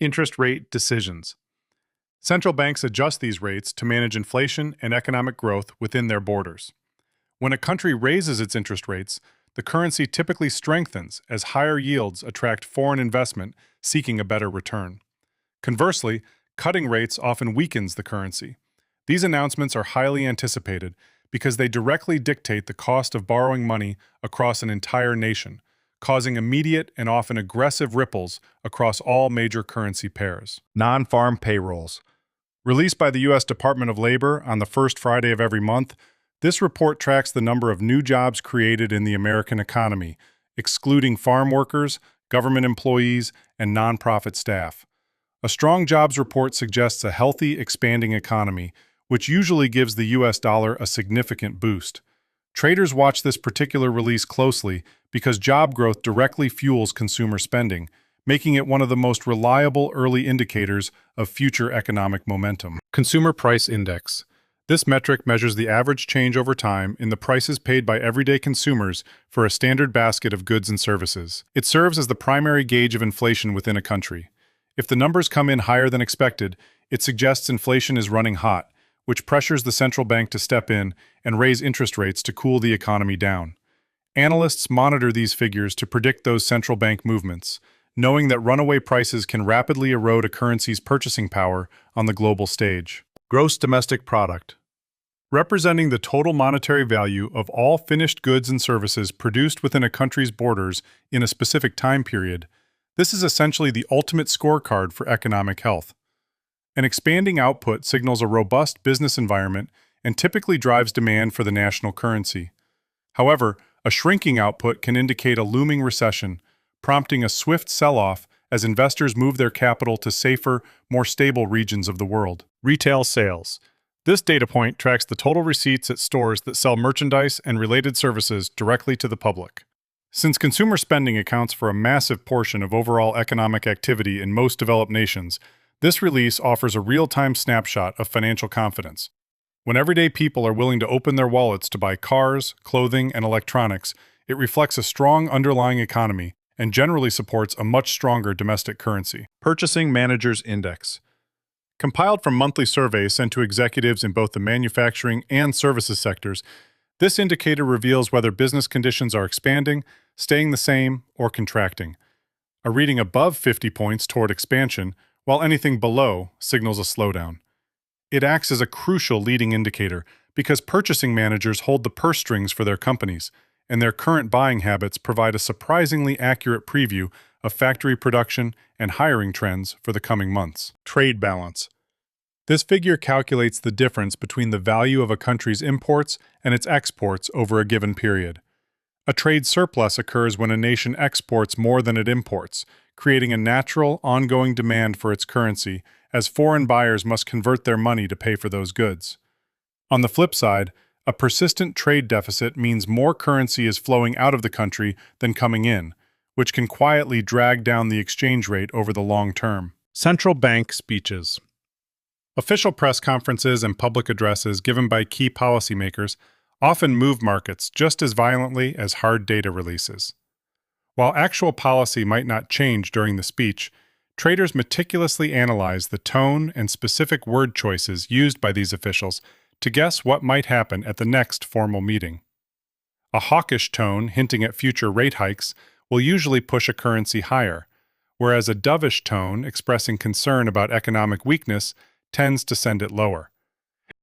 Interest rate decisions. Central banks adjust these rates to manage inflation and economic growth within their borders. When a country raises its interest rates, the currency typically strengthens as higher yields attract foreign investment seeking a better return. Conversely, cutting rates often weakens the currency. These announcements are highly anticipated because they directly dictate the cost of borrowing money across an entire nation, causing immediate and often aggressive ripples across all major currency pairs. Non-farm payrolls. Released by the U.S. Department of Labor on the first Friday of every month, this report tracks the number of new jobs created in the American economy, excluding farm workers, government employees, and nonprofit staff. A strong jobs report suggests a healthy, expanding economy, which usually gives the U.S. dollar a significant boost. Traders watch this particular release closely because job growth directly fuels consumer spending, making it one of the most reliable early indicators of future economic momentum. Consumer Price Index. This metric measures the average change over time in the prices paid by everyday consumers for a standard basket of goods and services. It serves as the primary gauge of inflation within a country. If the numbers come in higher than expected, it suggests inflation is running hot, which pressures the central bank to step in and raise interest rates to cool the economy down. Analysts monitor these figures to predict those central bank movements, knowing that runaway prices can rapidly erode a currency's purchasing power on the global stage. Gross domestic product. Representing the total monetary value of all finished goods and services produced within a country's borders in a specific time period, this is essentially the ultimate scorecard for economic health. An expanding output signals a robust business environment and typically drives demand for the national currency. However, a shrinking output can indicate a looming recession, prompting a swift sell-off as investors move their capital to safer, more stable regions of the world. Retail sales. This data point tracks the total receipts at stores that sell merchandise and related services directly to the public. Since consumer spending accounts for a massive portion of overall economic activity in most developed nations, this release offers a real-time snapshot of financial confidence. When everyday people are willing to open their wallets to buy cars, clothing, and electronics, it reflects a strong underlying economy and generally supports a much stronger domestic currency. Purchasing Managers Index. Compiled from monthly surveys sent to executives in both the manufacturing and services sectors, this indicator reveals whether business conditions are expanding, staying the same, or contracting. A reading above 50 points toward expansion, while anything below signals a slowdown. It acts as a crucial leading indicator because purchasing managers hold the purse strings for their companies, and their current buying habits provide a surprisingly accurate preview of factory production and hiring trends for the coming months. Trade balance. This figure calculates the difference between the value of a country's imports and its exports over a given period. A trade surplus occurs when a nation exports more than it imports, creating a natural, ongoing demand for its currency, as foreign buyers must convert their money to pay for those goods. On the flip side, a persistent trade deficit means more currency is flowing out of the country than coming in, which can quietly drag down the exchange rate over the long term. Central bank speeches. Official press conferences and public addresses given by key policymakers often move markets just as violently as hard data releases. While actual policy might not change during the speech, traders meticulously analyze the tone and specific word choices used by these officials to guess what might happen at the next formal meeting. A hawkish tone hinting at future rate hikes will usually push a currency higher, whereas a dovish tone expressing concern about economic weakness tends to send it lower.